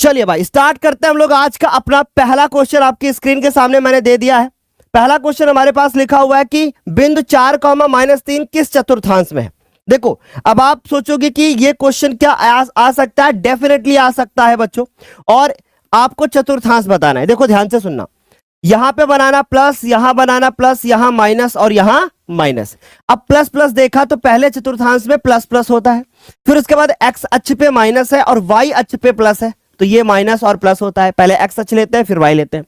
चलिए भाई स्टार्ट करते हैं हम लोग आज का अपना पहला क्वेश्चन। आपकी स्क्रीन के सामने मैंने दे दिया है। पहला क्वेश्चन हमारे पास लिखा हुआ है कि बिंदु 4, -3 किस चतुर्थांश में है। देखो अब आप सोचोगे कि ये क्वेश्चन क्या आ सकता है। डेफिनेटली आ सकता है बच्चों, और आपको चतुर्थांश बताना है। देखो ध्यान से सुनना, यहां पे बनाना प्लस, यहां बनाना प्लस, यहां माइनस और यहां माइनस। अब प्लस प्लस देखा तो पहले चतुर्थांश में प्लस प्लस होता है, फिर उसके बाद एक्स अक्ष पे माइनस है और वाई अक्ष पे प्लस है, तो ये माइनस और प्लस होता है। पहले एक्स अक्ष लेते हैं फिर वाई लेते हैं,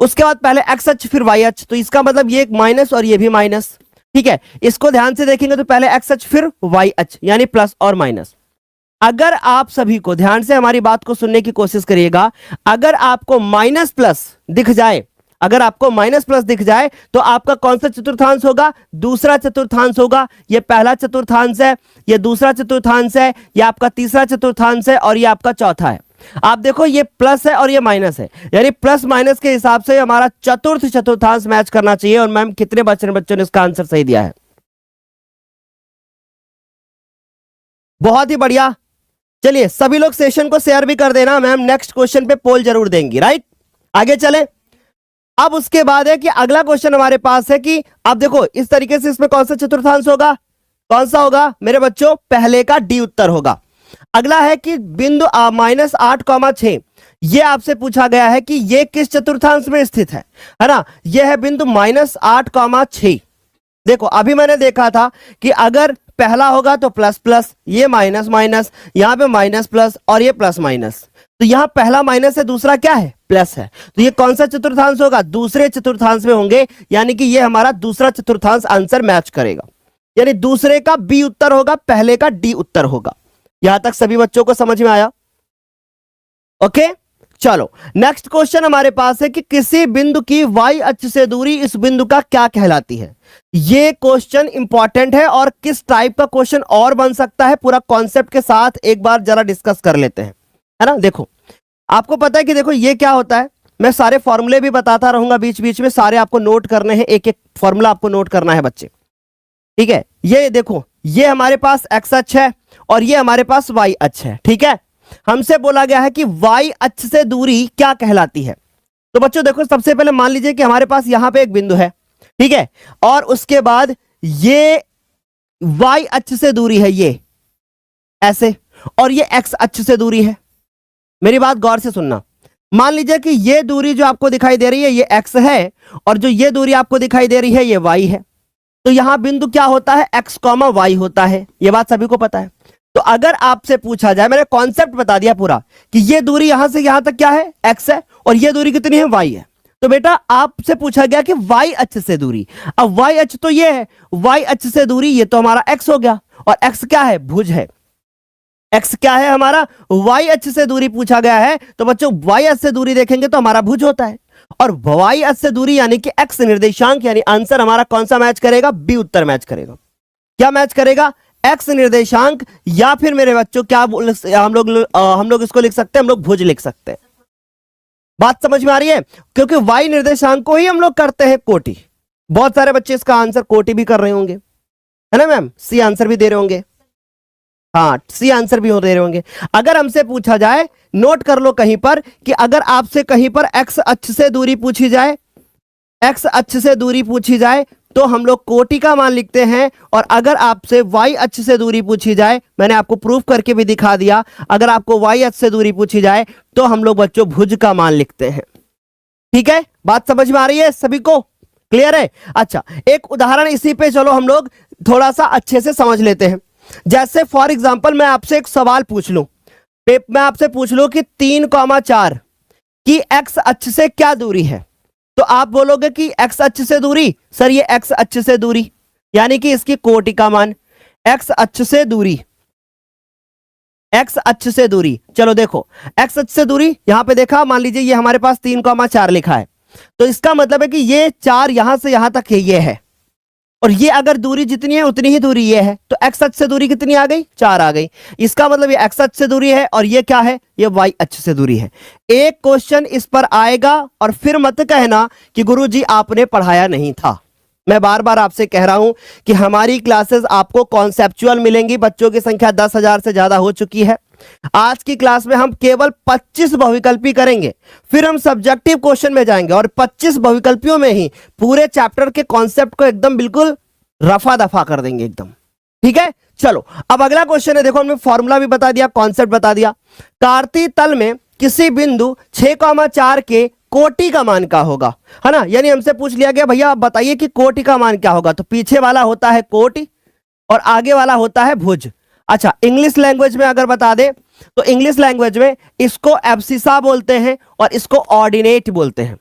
उसके बाद पहले एक्स अक्ष फिर वाई अक्ष, तो इसका मतलब ये एक माइनस और ये भी माइनस। ठीक है, इसको ध्यान से देखेंगे तो पहले एक्स अक्ष फिर वाई अक्ष, यानी प्लस और माइनस। अगर आप सभी को ध्यान से हमारी बात को सुनने की कोशिश करिएगा, अगर आपको माइनस प्लस दिख जाए, अगर आपको माइनस प्लस दिख जाए तो आपका कौन सा चतुर्थांश होगा? दूसरा चतुर्थांश होगा। ये पहला चतुर्थांश है, ये दूसरा चतुर्थांश है, ये आपका तीसरा चतुर्थांश है और ये आपका चौथा है। आप देखो ये प्लस है और ये माइनस है, यानी प्लस माइनस के हिसाब से हमारा चतुर्थ चतुर्थांश मैच करना चाहिए। और मैम कितने बच्चों ने इसका आंसर सही दिया है? बहुत ही बढ़िया। चलिए सभी लोग सेशन को शेयर भी कर देना, मैम नेक्स्ट क्वेश्चन पे पोल जरूर देंगी। राइट, आगे चले। अब उसके बाद है कि अगला क्वेश्चन हमारे पास है कि अब देखो इस तरीके से इसमें कौन सा चतुर्थांश होगा? कौन सा होगा मेरे बच्चों? पहले का डी उत्तर होगा। अगला है कि बिंदु -8, 6, ये आपसे पूछा गया है कि ये किस चतुर्थांश में स्थित है ना? ये है बिंदु -8, 6। देखो अभी मैंने देखा था कि अगर पहला होगा तो प्लस प्लस, ये माइनस माइनस, यहां पे माइनस प्लस और ये प्लस माइनस, तो यहां पहला माइनस है, दूसरा क्या है? प्लस है। तो ये कौन सा चतुर्थांश होगा? दूसरे चतुर्थांश में होंगे, यानी कि ये हमारा दूसरा चतुर्थांश आंसर मैच करेगा, यानी दूसरे का बी उत्तर होगा, पहले का डी उत्तर होगा। यहां तक सभी बच्चों को समझ में आया? ओके, चलो नेक्स्ट क्वेश्चन हमारे पास है कि किसी बिंदु की वाई अक्ष से दूरी इस बिंदु का क्या कहलाती है। ये क्वेश्चन इंपॉर्टेंट है, और किस टाइप का क्वेश्चन और बन सकता है पूरा कॉन्सेप्ट के साथ एक बार जरा डिस्कस कर लेते हैं, है ना। देखो आपको पता है कि देखो ये क्या होता है, मैं सारे फॉर्मूले भी बताता रहूंगा बीच बीच में, सारे आपको नोट करने हैं, एक एक फॉर्मूला आपको नोट करना है बच्चे। ठीक है, ये देखो ये हमारे पास एक्स अक्ष है और ये हमारे पास वाई अक्ष है। ठीक है, हमसे बोला गया है कि वाई अक्ष से दूरी क्या कहलाती है। तो बच्चों देखो सबसे पहले मान लीजिए कि हमारे पास यहां पे एक बिंदु है, ठीक है, और उसके बाद ये वाई अक्ष से दूरी है ये ऐसे, और ये एक्स अक्ष से दूरी है। मेरी बात गौर से सुनना, मान लीजिए कि ये दूरी जो आपको दिखाई दे रही है ये एक्स है, और जो ये दूरी आपको दिखाई दे रही है ये वाई है। तो यहां बिंदु क्या होता है? एक्स कॉमा वाई होता है, ये बात सभी को पता है। तो अगर आपसे पूछा जाए, मैंने कॉन्सेप्ट बता दिया पूरा कि ये दूरी यहां से यहां तक क्या है? एक्स है, और ये दूरी कितनी है? वाई है। तो बेटा आपसे पूछा गया कि वाई अक्ष से दूरी, अब वाई अक्ष तो ये है, वाई अक्ष से दूरी ये तो हमारा एक्स हो गया, और एक्स क्या है? भुज है। एक्स क्या है हमारा? वाई अक्ष से दूरी पूछा गया है, तो बच्चों वाई अक्ष से दूरी देखेंगे तो हमारा भुज होता है, और वाई अक्ष से दूरी यानी कि एक्स निर्देशांक, यानी आंसर हमारा कौन सा मैच करेगा? बी उत्तर मैच करेगा। क्या मैच करेगा? एक्स निर्देशांक, या फिर मेरे बच्चों क्या हम लोग इसको लिख सकते हैं, हम लोग भुज लिख सकते हैं। बात समझ में आ रही है? क्योंकि वाई निर्देशांक को ही हम लोग करते हैं कोटि। बहुत सारे बच्चे इसका आंसर कोटि भी कर रहे होंगे, है ना मैम? सी आंसर भी दे रहे होंगे, हाँ सी आंसर भी हो दे रहे होंगे। अगर हमसे पूछा जाए, नोट कर लो कहीं पर, कि अगर आपसे कहीं पर एक्स अक्ष से दूरी पूछी जाए, एक्स अक्ष से दूरी पूछी जाए तो हम लोग कोटि का मान लिखते हैं, और अगर आपसे वाई अक्ष से दूरी पूछी जाए, मैंने आपको प्रूफ करके भी दिखा दिया, अगर आपको वाई अक्ष से दूरी पूछी जाए तो हम लोग बच्चों भुज का मान लिखते हैं। ठीक है, बात समझ में आ रही है सभी को? क्लियर है? अच्छा एक उदाहरण इसी पे चलो हम लोग थोड़ा सा अच्छे से समझ लेते हैं। जैसे फॉर एग्जाम्पल मैं आपसे एक सवाल पूछ लूं, मैं आपसे पूछ लूं कि 3,4 की एक्स अक्ष से क्या दूरी है, तो आप बोलोगे कि एक्स अक्ष से दूरी, सर ये एक्स अक्ष से दूरी, यानी कि इसकी कोटि का मान, एक्स अक्ष से दूरी, एक्स अक्ष से दूरी। चलो देखो एक्स अक्ष से दूरी यहां पे देखा, मान लीजिए ये हमारे पास 3,4 लिखा है, तो इसका मतलब है कि ये 4 यहां से यहां तक है, ये है, और ये अगर दूरी जितनी है उतनी ही दूरी ये है, तो एक्स अक्ष से दूरी कितनी आ गई? 4 आ गई। इसका मतलब ये एक्स अक्ष से दूरी है, और ये क्या है? ये वाई अक्ष से दूरी है। एक क्वेश्चन इस पर आएगा, और फिर मत कहना कि गुरुजी आपने पढ़ाया नहीं था। मैं बार बार आपसे कह रहा हूं कि हमारी क्लासेस आपको कॉन्सेप्चुअल मिलेंगी। बच्चों की संख्या 10,000 से ज्यादा हो चुकी है। आज की क्लास में हम केवल 25 बहुविकल्पी करेंगे, फिर हम सब्जेक्टिव क्वेश्चन में जाएंगे और 25 बहुविकल्पियों में ही पूरे चैप्टर के कॉन्सेप्ट को एकदम बिल्कुल रफा दफा कर देंगे एकदम। ठीक है, चलो अब अगला क्वेश्चन है। देखो हमने फॉर्मूला भी बता दिया, कॉन्सेप्ट बता दिया। कार्तीय तल में किसी बिंदु 6,4 के कोटि का मान क्या होगा, है ना। यानी हमसे पूछ लिया गया भैया आप बताइए कि कोटि का मान क्या होगा। तो पीछे वाला होता है कोटि और आगे वाला होता है भुज। अच्छा, इंग्लिश लैंग्वेज में अगर बता दे तो इंग्लिश लैंग्वेज में इसको एब्सिसा बोलते हैं और इसको ऑर्डिनेट बोलते हैं।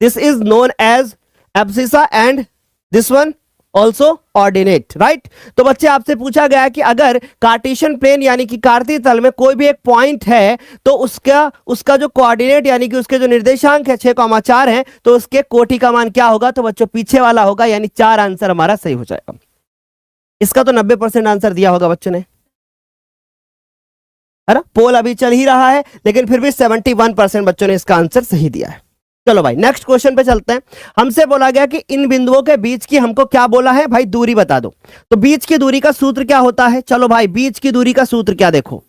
This is known as abscissa and this one also ordinate, right. तो बच्चे आपसे पूछा गया है कि अगर कार्टेशियन प्लेन यानी कि कार्तीय तल में कोई भी एक पॉइंट है तो उसका जो कोऑर्डिनेट यानी कि उसके जो निर्देशांक है 6,4 है, तो उसके कोटि का मान क्या होगा। तो बच्चों पीछे वाला होगा, यानी 4 आंसर हमारा सही हो जाएगा। इसका तो 90% आंसर दिया होगा बच्चों ने, है ना। पोल अभी चल ही रहा है लेकिन फिर भी 71% बच्चों ने इसका आंसर सही दिया है। चलो भाई नेक्स्ट क्वेश्चन पे चलते हैं। हमसे बोला गया कि इन बिंदुओं के बीच की हमको क्या बोला है भाई, दूरी बता दो। तो बीच की दूरी का सूत्र क्या होता है। चलो भाई बीच की दूरी का सूत्र क्या, देखो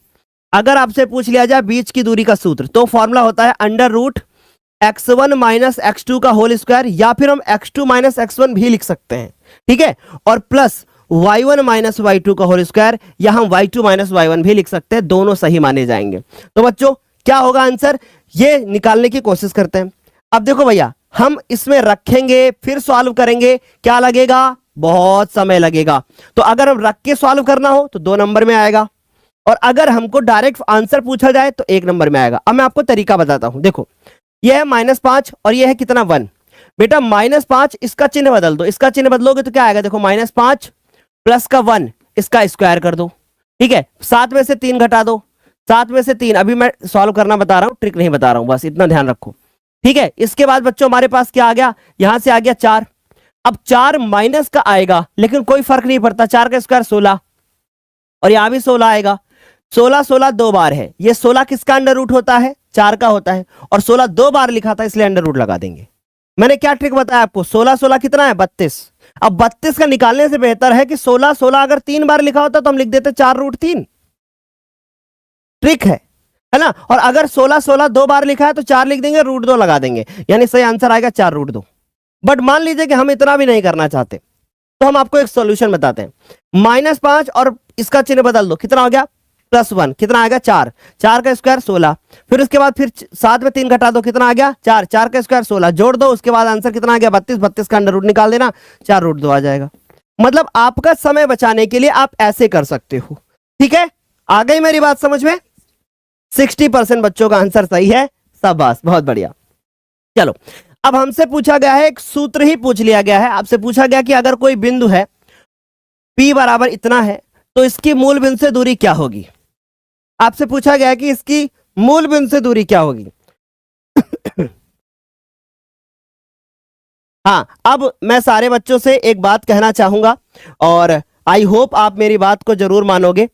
अगर आपसे पूछ लिया जाए बीच की दूरी का सूत्र तो फॉर्मूला होता है √x1 - x2 का होल स्क्वायर, या फिर हम x2 - x1 भी लिख सकते हैं, ठीक है, और प्लस y1 - y2 का होल स्क्वायर, या हम y2 - y1 भी लिख सकते हैं, दोनों सही माने जाएंगे। तो बच्चों क्या होगा आंसर, ये निकालने की कोशिश करते हैं। अब देखो भैया हम इसमें रखेंगे फिर सॉल्व करेंगे, क्या लगेगा, बहुत समय लगेगा। तो अगर हम रख के सॉल्व करना हो तो 2 नंबर में आएगा, और अगर हमको डायरेक्ट आंसर पूछा जाए तो 1 नंबर में आएगा। अब मैं आपको तरीका बताता हूं। देखो यह है -5 और यह है कितना 1। बेटा -5 इसका चिन्ह बदल दो, इसका चिन्ह बदलोगे तो क्या आएगा, देखो -5 प्लस का 1 इसका स्क्वायर कर दो, ठीक है। 7 में से 3 घटा दो, 7 में से 3, अभी मैं सॉल्व करना बता रहा हूं, ट्रिक नहीं बता रहा हूं, बस इतना ध्यान रखो, ठीक है। इसके बाद बच्चों हमारे पास क्या आ गया, यहां से आ गया 4। अब 4 माइनस का आएगा लेकिन कोई फर्क नहीं पड़ता, 4 का स्क्वायर 16 और यहां भी 16 आएगा। 16 2 बार है, ये 16 किसका अंडर रूट होता है, 4 का होता है, और 16 2 बार लिखा था इसलिए अंडर रूट लगा देंगे। मैंने क्या ट्रिक बताया आपको, 16 कितना है 32। अब 32 का निकालने से बेहतर है कि 16 अगर 3 बार लिखा होता तो हम लिख देते 4√3, ट्रिक है ना। और अगर 16 2 बार लिखा है तो 4 लिख देंगे, √2 लगा देंगे, यानी सही आंसर आएगा 4√2। बट मान लीजिए कि हम इतना भी नहीं करना चाहते तो हम आपको एक सॉल्यूशन बताते हैं। -5 और इसका चिन्ह बदल दो, कितना हो गया +1, कितना आएगा 4, 4 का स्क्वायर 16, फिर उसके बाद फिर 7 में 3 घटा दो, कितना आ गया 4, 4 का स्क्वायर 16, जोड़ दो, उसके बाद आंसर कितना आ गया 32, 32 का अंडर रूट निकाल देना, 4√2 आ जाएगा। मतलब आपका समय बचाने के लिए आप ऐसे कर सकते हो, ठीक है। आ गई मेरी बात समझ में। 60% बच्चों का आंसर सही है, शाबाश, बहुत बढ़िया। चलो अब हमसे पूछा गया है, एक सूत्र ही पूछ लिया गया है, आपसे पूछा गया कि अगर कोई बिंदु है P बराबर इतना है तो इसकी मूल बिंदु से दूरी क्या होगी। आपसे पूछा गया है कि इसकी मूल बिंदु से दूरी क्या होगी। हाँ, अब मैं सारे बच्चों से एक बात कहना चाहूंगा और आई होप आप मेरी बात को जरूर मानोगे।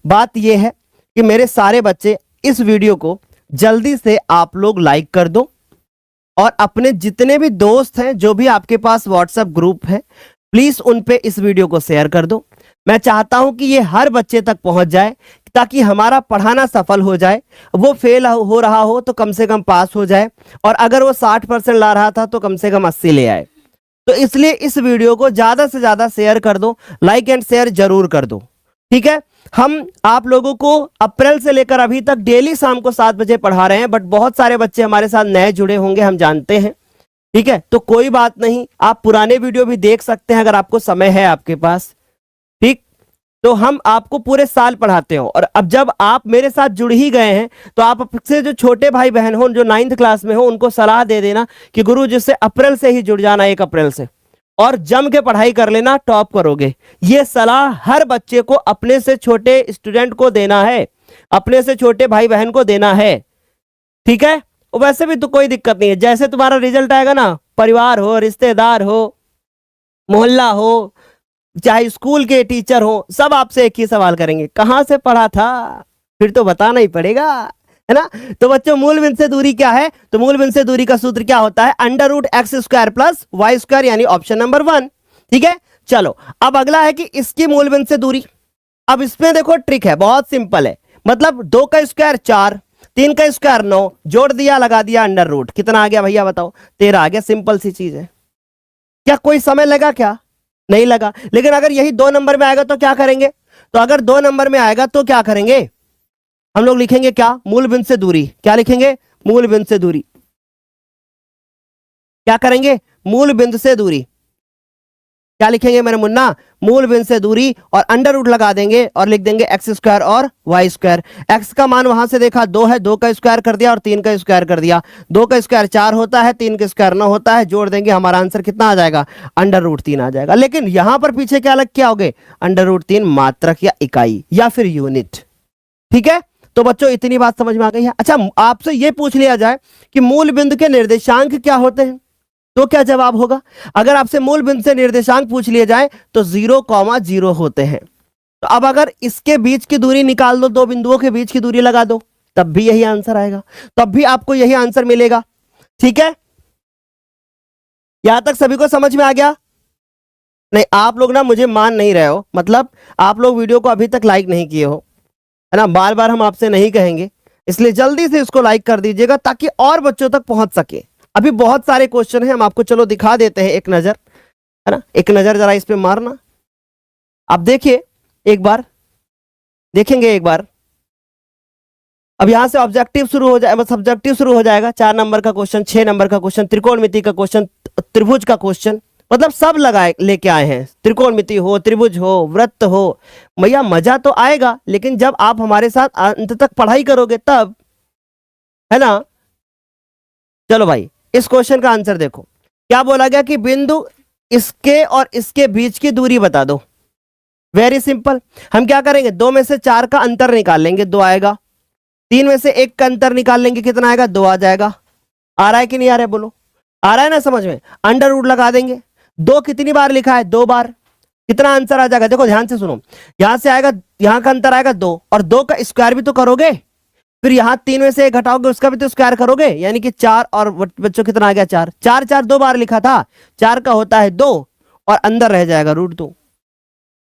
बात यह है कि मेरे सारे बच्चे इस वीडियो को जल्दी से आप लोग लाइक कर दो और अपने जितने भी दोस्त हैं, जो भी आपके पास व्हाट्सएप ग्रुप है, प्लीज उन पे इस वीडियो को शेयर कर दो। मैं चाहता हूं कि ये हर बच्चे तक पहुंच जाए ताकि हमारा पढ़ाना सफल हो जाए। वो फेल हो रहा हो तो कम से कम पास हो जाए, और अगर वो 60% ला रहा था तो कम से कम 80 ले आए। तो इसलिए इस वीडियो को ज्यादा से ज्यादा शेयर कर दो, लाइक एंड शेयर जरूर कर दो, ठीक है। हम आप लोगों को अप्रैल से लेकर अभी तक डेली शाम को 7 बजे पढ़ा रहे हैं, बट बहुत सारे बच्चे हमारे साथ नए जुड़े होंगे, हम जानते हैं, ठीक है। तो कोई बात नहीं, आप पुराने वीडियो भी देख सकते हैं अगर आपको समय है आपके पास, ठीक। तो हम आपको पूरे साल पढ़ाते हो, और अब जब आप मेरे साथ जुड़ ही गए हैं तो आप आपसे जो छोटे भाई बहन हो, जो 9th क्लास में हो, उनको सलाह दे देना कि गुरु जी से अप्रैल से ही जुड़ जाना, 1 अप्रैल से, और जम के पढ़ाई कर लेना, टॉप करोगे। ये सलाह हर बच्चे को अपने से छोटे स्टूडेंट को देना है, अपने से छोटे भाई बहन को देना है, ठीक है। वैसे भी तो कोई दिक्कत नहीं है, जैसे तुम्हारा रिजल्ट आएगा ना, परिवार हो, रिश्तेदार हो, मोहल्ला हो, चाहे स्कूल के टीचर हो, सब आपसे एक ही सवाल करेंगे, कहां से पढ़ा था, फिर तो बताना ही पड़ेगा, है ना। तो बच्चों मूल बिंदु से दूरी क्या है, तो मूल बिंदु से दूरी का सूत्र क्या होता है, √x² + y² यानी ऑप्शन नंबर 1, ठीक है, चलो अब अगला है कि इसकी मूल बिंदु से दूरी। अब इसमें देखो ट्रिक है, बहुत सिंपल है, मतलब 2 का स्क्वायर 4, 3 का स्क्वायर 9, जोड़ दिया लगा दिया अंडर रूट, कितना आ गया भैया बताओ, 13 आ गया। सिंपल सी चीज है। क्या कोई समय लगा क्या? नहीं लगा। लेकिन अगर यही 2 नंबर में आएगा तो क्या करेंगे? तो अगर 2 नंबर में आएगा तो क्या करेंगे हम लोग? लिखेंगे क्या? मूल बिंदु से दूरी। क्या लिखेंगे? मूल बिंदु से दूरी। क्या करेंगे? मूल बिंदु से दूरी। क्या लिखेंगे मेरे मुन्ना? मूल बिंदु से दूरी, और अंडर रूट लगा देंगे और लिख देंगे एक्स स्क्वायर और वाई स्क्वायर। एक्स का मान वहां से देखा 2 है, 2 का स्क्वायर कर दिया और 3 का स्क्वायर कर दिया। 2 का स्क्वायर 4 होता है, 3 का स्क्वायर 9 होता है, जोड़ देंगे हमारा आंसर कितना आ जाएगा? अंडर रूट 3 आ जाएगा। लेकिन यहां पर पीछे क्या लग के आओगे? अंडर रूट 3 मात्रक या इकाई या फिर यूनिट। ठीक है, तो बच्चों इतनी बात समझ में आ गई है। अच्छा, आपसे यह पूछ लिया जाए कि मूल बिंदु के निर्देशांक क्या होते हैं, तो क्या जवाब होगा? अगर आपसे मूल बिंदु से निर्देशांक पूछ लिए जाए तो 0,0 होते हैं। तो अब अगर इसके बीच की दूरी निकाल दो, 2 बिंदुओं के बीच की दूरी लगा दो, तब भी यही आंसर आएगा, तब भी आपको यही आंसर मिलेगा। ठीक है, यहां तक सभी को समझ में आ गया? नहीं, आप लोग ना मुझे मान नहीं रहे हो, मतलब आप लोग वीडियो को अभी तक लाइक नहीं किए हो, है ना। बार बार हम आपसे नहीं कहेंगे, इसलिए जल्दी से इसको लाइक कर दीजिएगा ताकि और बच्चों तक पहुंच सके। अभी बहुत सारे क्वेश्चन हैं, हम आपको चलो दिखा देते हैं एक नजर, है ना। एक नजर जरा इस पे मारना, आप देखिए एक बार, देखेंगे एक बार। अब यहां से ऑब्जेक्टिव शुरू हो जाएगा, सब्जेक्टिव शुरू हो जाएगा। 4 नंबर का क्वेश्चन, 6 नंबर का क्वेश्चन, त्रिकोणमिति का क्वेश्चन, त्रिभुज का क्वेश्चन, मतलब सब लगाए लेके आए हैं। त्रिकोणमिति हो, त्रिभुज हो, वृत्त हो, भैया मजा तो आएगा, लेकिन जब आप हमारे साथ अंत तक पढ़ाई करोगे तब, है ना। चलो भाई, इस क्वेश्चन का आंसर देखो। क्या बोला गया कि बिंदु इसके और इसके बीच की दूरी बता दो। वेरी सिंपल, हम क्या करेंगे? 2 में से 4 का अंतर निकाल लेंगे, 2 आएगा। 3 में से 1 का अंतर निकाल लेंगे, कितना आएगा? 2 आ जाएगा। आ रहा है कि नहीं आ रहा है? बोलो, आ रहा है ना समझ में? अंडर रूट लगा देंगे। 2 कितनी बार लिखा है? 2 बार। कितना आंसर आ जाएगा? देखो ध्यान से सुनो, यहां से आएगा, यहां का अंतर आएगा 2, और 2 का स्क्वायर भी तो करोगे, फिर यहां 3 में से 1 घटाओगे, उसका भी तो स्क्वायर करोगे, यानी कि 4, और बच्चों कितना आ गया? 4। 4 4 2 बार लिखा था, 4 का होता है 2, और अंदर रह जाएगा √2।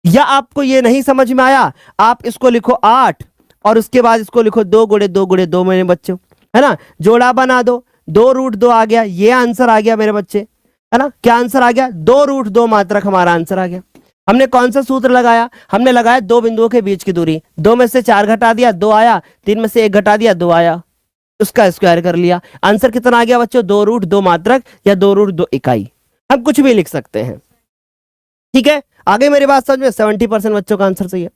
या आपको ये नहीं समझ में आया? आप इसको लिखो 8, और उसके बाद इसको लिखो 2 गुणे 2 गुणे 2 मेरे बच्चों, है ना। जोड़ा बना दो, 2√2 आ गया, ये आंसर आ गया मेरे बच्चे, है ना। क्या आंसर आ गया? 2√2 मात्रक हमारा आंसर आ गया। हमने कौन सा सूत्र लगाया? हमने लगाया 2 बिंदुओं के बीच की दूरी। 2 में से 4 घटा दिया, 2 आया। 3 में से 1 घटा दिया, 2 आया, उसका स्क्वायर कर लिया। आंसर कितना आ गया बच्चों? 2√2 मात्रक या 2√2 इकाई, हम कुछ भी लिख सकते हैं। ठीक है, आगे मेरी बात समझ में? 70% बच्चों का आंसर सही है।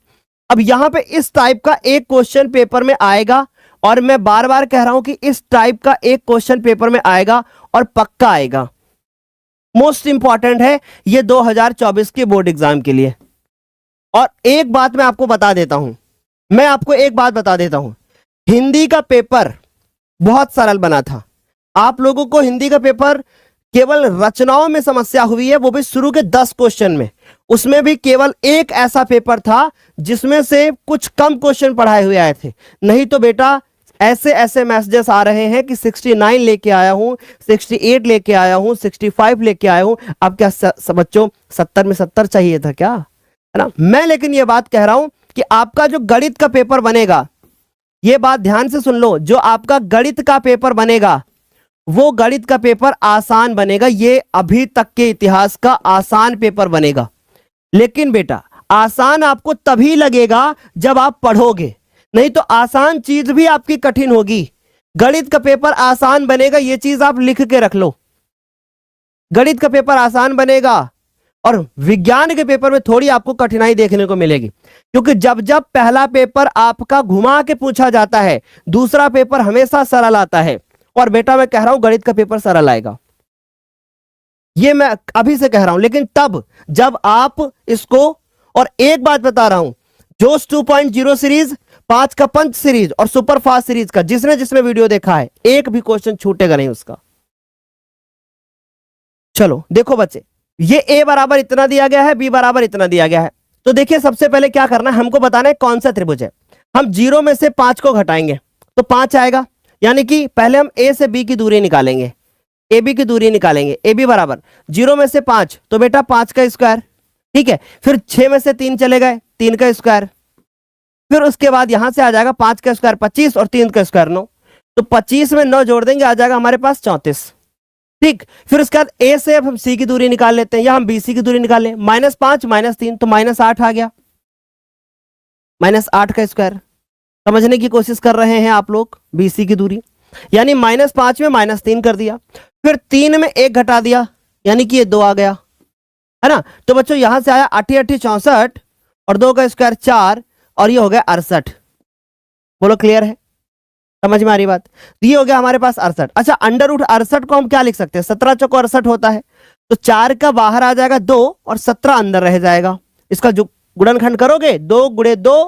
अब यहां पे इस टाइप का एक क्वेश्चन पेपर में आएगा, और मैं बार बार कह रहा हूं कि इस टाइप का एक क्वेश्चन पेपर में आएगा और पक्का आएगा। मोस्ट इंपॉर्टेंट है ये 2024 के बोर्ड एग्जाम के लिए। और एक बात मैं आपको बता देता हूं, मैं आपको एक बात बता देता हूं, हिंदी का पेपर बहुत सरल बना था। आप लोगों को हिंदी का पेपर केवल रचनाओं में समस्या हुई है, वो भी शुरू के 10 क्वेश्चन में। उसमें भी केवल एक ऐसा पेपर था जिसमें से कुछ कम क्वेश्चन पढ़ाए हुए आए थे। नहीं तो बेटा ऐसे ऐसे मैसेजेस आ रहे हैं कि 69 लेके आया हूं, 68 लेके आया हूं, 65 लेके आया हूं। अब क्या बच्चों 70 में 70 चाहिए था क्या, है ना। मैं लेकिन ये बात कह रहा हूं कि आपका जो गणित का पेपर बनेगा, ये बात ध्यान से सुन लो, जो आपका गणित का पेपर बनेगा वो गणित का पेपर आसान बनेगा। ये अभी तक के इतिहास का आसान पेपर बनेगा। लेकिन बेटा आसान आपको तभी लगेगा जब आप पढ़ोगे, नहीं तो आसान चीज भी आपकी कठिन होगी। गणित का पेपर आसान बनेगा, ये चीज आप लिख के रख लो। गणित का पेपर आसान बनेगा, और विज्ञान के पेपर में थोड़ी आपको कठिनाई देखने को मिलेगी, क्योंकि जब जब पहला पेपर आपका घुमा के पूछा जाता है, दूसरा पेपर हमेशा सरल आता है। और बेटा मैं कह रहा हूं गणित का पेपर सरल आएगा, ये मैं अभी से कह रहा हूं। लेकिन तब जब आप इसको, और एक बात बता रहा हूं, जोश 2.0 सीरीज, 5 का पंच सीरीज और सुपर फास्ट सीरीज का जिसने जिसने वीडियो देखा है, एक भी क्वेश्चन छूटेगा नहीं उसका। चलो देखो बच्चे, ये a बराबर इतना दिया गया है, b बराबर इतना दिया गया है। तो देखिए सबसे पहले क्या करना है, हमको बताना है कौन सा त्रिभुज है। हम 0 में से 5 को घटाएंगे तो 5 आएगा, यानी कि पहले हम a से b की दूरी निकालेंगे। ए बी की दूरी निकालेंगे। ए बी बराबर 0 में से 5 तो बेटा 5 का स्क्वायर, ठीक है। फिर 6 में से 3 चले गए, 3 का स्क्वायर। फिर उसके बाद यहां से आ जाएगा 5 का स्क्वायर 25 और 3 का स्क्वायर 9, तो 25 में 9 जोड़ देंगे, आ जाएगा हमारे पास 34, ठीक। फिर उसके बाद ए से अब हम सी की दूरी निकाल लेते हैं, या हम बी सी की दूरी निकाल लें। -5 -3 तो -8 आ गया, -8 का स्क्वायर। समझने की कोशिश कर रहे हैं आप लोग, बी सी की दूरी, यानी -5 में -3 कर दिया, फिर 3 में 1 घटा दिया, यानी कि ये 2 आ गया, है ना। तो बच्चों यहां से आया 8 8 64 और 2 का स्क्वायर 4 और ये हो गया 68। बोलो क्लियर है, समझ में आ रही बात। ये हो गया हमारे पास 68। अच्छा, √68 को हम क्या लिख सकते हैं, 17 चौक 68 होता है, तो 4 का बाहर आ जाएगा 2 और 17 अंदर रह जाएगा। इसका जो गुणनखंड करोगे 2 × 2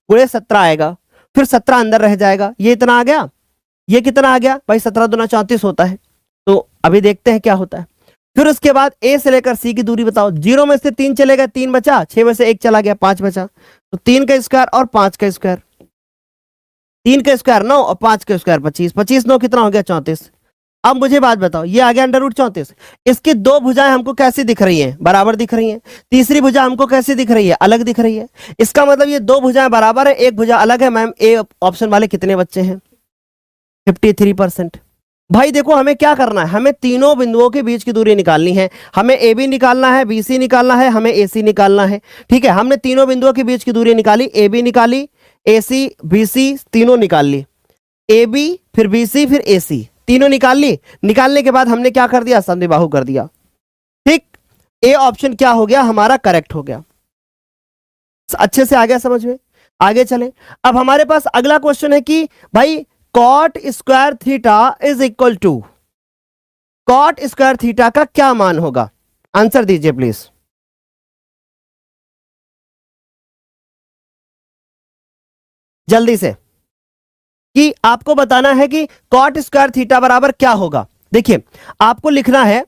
× 17 आएगा, फिर 17 अंदर रह जाएगा। ये इतना आ गया, ये कितना आ गया भाई, 17 दूना 34 होता है। तो अभी देखते हैं क्या होता है। फिर उसके बाद ए से लेकर सी की दूरी बताओ। 0 में से 3 चले गए, 3 बचा, 6 में से 1 चला गया, 5 बचा, तो 3 का स्क्वायर और 5 का स्क्वायर, 3 का स्क्वायर 9 और 5 का स्क्वायर 25, 25 9 कितना हो गया 34। अब मुझे बात बताओ, ये आ गया √34। इसकी दो भुजाएं हमको कैसी दिख रही हैं, बराबर दिख रही हैं। तीसरी भुजा हमको कैसी दिख रही है, अलग दिख रही है। इसका मतलब ये दो भुजाएं बराबर है, एक भुजा अलग है। मैम ए ऑप्शन वाले कितने बच्चे हैं, 53%। भाई देखो हमें क्या करना है, हमें तीनों बिंदुओं के बीच की दूरी निकालनी है। हमें ए बी निकालना है, बी सी निकालना है, हमें ए सी निकालना है, ठीक है। हमने तीनों बिंदुओं के बीच की दूरी निकाली, ए बी निकाली, ए सी बी सी तीनों निकाल ली, ए बी फिर बी सी फिर ए सी तीनों निकाल ली। निकालने के बाद हमने क्या कर दिया, समद्विबाहु कर दिया, ठीक। ए ऑप्शन क्या हो गया हमारा, करेक्ट हो गया। अच्छे से आ गया समझ में, आगे चलें। अब हमारे पास अगला क्वेश्चन है कि भाई cot square theta is equal to, cot square theta का क्या मान होगा, आंसर दीजिए प्लीज। जल्दी से, कि आपको बताना है कि कॉट स्क्वायर थीटा बराबर क्या होगा। देखिए आपको लिखना है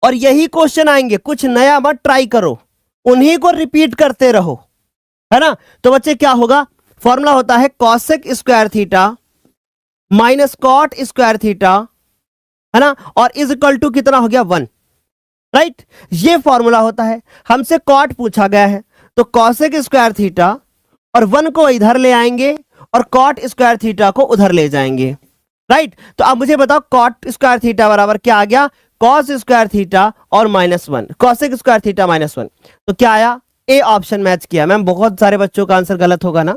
और यही क्वेश्चन आएंगे, कुछ नया मत ट्राई करो, उन्हीं को रिपीट करते रहो, है ना। तो बच्चे क्या होगा, फॉर्मूला होता है cosec square theta minus cot square theta, है ना, और इज इक्वल टू कितना हो गया 1, राइट। ये फॉर्मूला होता है। हमसे कॉट पूछा गया है तो कॉसेक स्क्वायर थीटा और 1 को इधर ले आएंगे और कॉट स्क्वायर थीटा को उधर ले जाएंगे, राइट। तो अब मुझे बताओ कॉट स्क्वायर थीटा बराबर क्या आ गया, कॉस स्क्वायर थीटा और -1, कॉसेक स्क्वायर थीटा -1, तो क्या आया, ए ऑप्शन मैच किया। मैम बहुत सारे बच्चों का आंसर गलत होगा ना,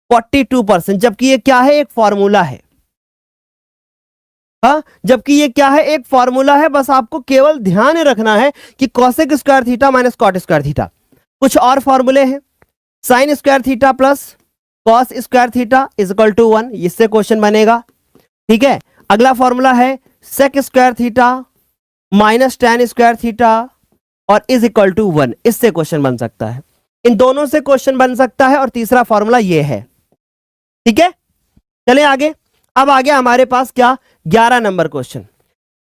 42%, जबकि ये क्या है, एक फॉर्मूला है। हाँ, जबकि ये क्या है, एक फॉर्मूला है। बस आपको केवल ध्यान रखना है कि cosec square theta minus cot square theta. कुछ और फॉर्मूले हैं, sine square theta plus cos square theta is equal to 1, इससे क्वेश्चन बनेगा, ठीक है। अगला फॉर्मूला है sec square theta minus tan square theta और इज इक्वल टू 1, इससे क्वेश्चन बन सकता है। इन दोनों से क्वेश्चन बन सकता है और तीसरा फॉर्मूला ये है, ठीक है। चलिए आगे। अब आ गया हमारे पास क्या, 11 नंबर क्वेश्चन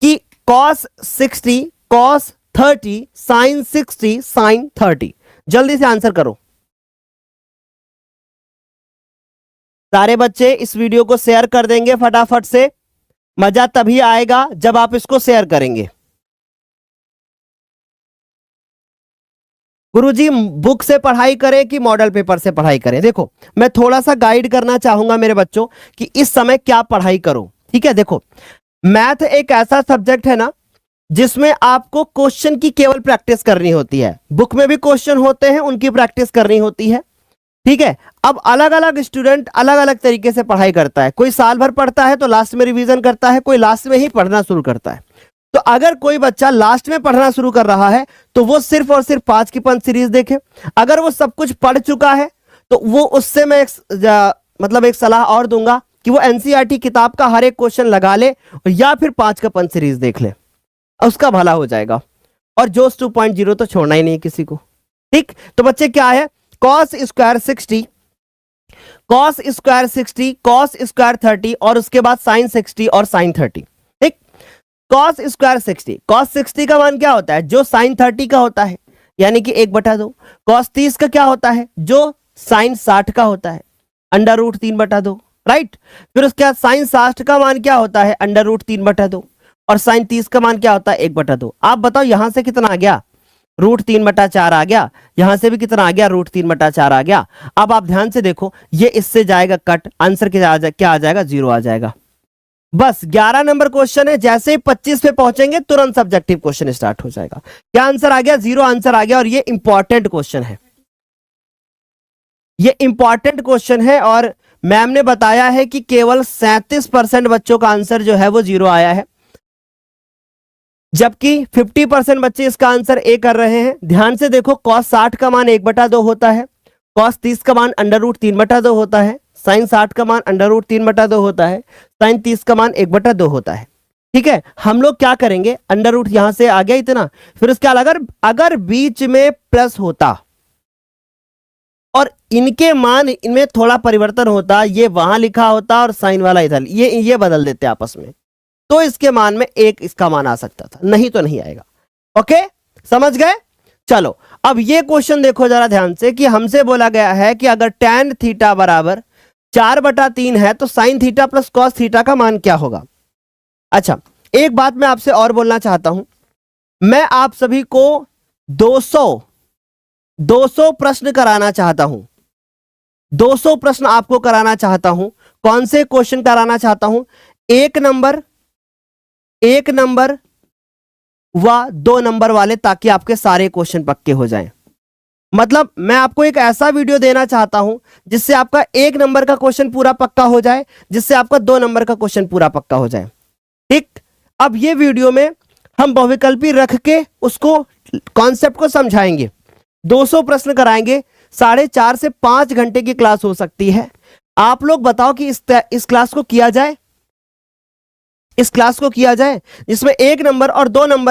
कि cos 60 cos 30 sin 60 sin 30। जल्दी से आंसर करो सारे बच्चे, इस वीडियो को शेयर कर देंगे फटाफट से। मजा तभी आएगा जब आप इसको शेयर करेंगे। गुरुजी बुक से पढ़ाई करें कि मॉडल पेपर से पढ़ाई करें, देखो मैं थोड़ा सा गाइड करना चाहूंगा मेरे बच्चों कि इस समय क्या पढ़ाई करो, ठीक है। देखो मैथ एक ऐसा सब्जेक्ट है ना जिसमें आपको क्वेश्चन की केवल प्रैक्टिस करनी होती है। बुक में भी क्वेश्चन होते हैं, उनकी प्रैक्टिस करनी होती है, ठीक है। अब अलग अलग स्टूडेंट अलग अलग तरीके से पढ़ाई करता है, कोई साल भर पढ़ता है तो लास्ट में रिवीजन करता है, कोई लास्ट में ही पढ़ना शुरू करता है। तो अगर कोई बच्चा लास्ट में पढ़ना शुरू कर रहा है तो वो सिर्फ और सिर्फ 5 की पंच सीरीज देखे। अगर वो सब कुछ पढ़ चुका है तो वो उससे मैं एक सलाह और दूंगा कि वो एनसीईआरटी किताब का हर एक क्वेश्चन लगा ले या फिर 5 का पंच सीरीज देख ले, उसका भला हो जाएगा। और जोश 2.0 तो छोड़ना ही नहीं किसी को, ठीक। तो बच्चे क्या है, cos square 60 cos square 60 cos square 30 और उसके बाद sin 60 और sin 30, ठीक। cos स्क्वायर 60, cos 60 का मान क्या होता है, जो sin 30 का होता है, यानी कि 1/2। cos 30 का क्या होता है, जो sin 60 का होता है, √3/2, राइट। फिर उसके बाद साइन 60 का मान क्या होता है, √3/2, और साइन 30 का मान क्या होता है, 1/2। आप बताओ यहां से कितना आ गया, √3/4 आ गया, यहां से भी कितना आ गया, √3/4 आ गया। अब आप ध्यान से देखो, ये इससे जाएगा कट, आंसर क्या आ जाएगा, 0 आ जाएगा। बस 11 नंबर क्वेश्चन है, जैसे ही 25 पे पहुंचेंगे तुरंत सब्जेक्टिव क्वेश्चन स्टार्ट हो जाएगा। क्या आंसर आ गया, 0 आंसर आ गया। और ये इंपॉर्टेंट क्वेश्चन है, ये इंपॉर्टेंट क्वेश्चन है, और मैम ने बताया है कि केवल 37% बच्चों का आंसर जो है वो 0 आया है, जबकि 50% बच्चे इसका आंसर ए कर रहे हैं। ध्यान से देखो, cos 60 का मान 1/2 होता है, cos 30 का मान √3/2 होता है, sin 60 का मान √3/2 होता है, sin 30 का मान 1/2 होता है। ठीक है, हम लोग क्या करेंगे, अंडर रूट यहां से आ गया इतना, फिर उसके बाद अगर बीच में प्लस होता और इनके मान इनमें थोड़ा परिवर्तन होता, ये वहां लिखा होता और साइन वाला इधर, ये बदल देते आपस में, तो इसके मान में एक इसका मान आ सकता था, नहीं तो नहीं आएगा। ओके, समझ गए। चलो अब ये क्वेश्चन देखो जरा ध्यान से, कि हमसे बोला गया है कि अगर tan थीटा बराबर 4/3 है तो sin theta plus cos theta का मान क्या होगा। अच्छा, एक बात मैं आपसे और बोलना चाहता हूं, मैं आप सभी को 200 प्रश्न कराना चाहता हूं, 200 प्रश्न आपको कराना चाहता हूं। कौन से क्वेश्चन कराना चाहता हूं, 1 नंबर व 2 नंबर वाले, ताकि आपके सारे क्वेश्चन पक्के हो जाएं। मतलब मैं आपको एक ऐसा वीडियो देना चाहता हूं जिससे आपका 1 नंबर का क्वेश्चन पूरा पक्का हो जाए, जिससे आपका 2 नंबर का क्वेश्चन पूरा पक्का हो जाए। ठीक, अब ये वीडियो में हम बहुविकल्पी रख के उसको कॉन्सेप्ट को समझाएंगे, 200 प्रश्न कराएंगे, 4.5 से 5 घंटे की क्लास हो सकती है। आप लोग बताओ कि इस क्लास को किया जाए, इस क्लास को किया जाए जिसमें 1 नंबर और 2 नंबर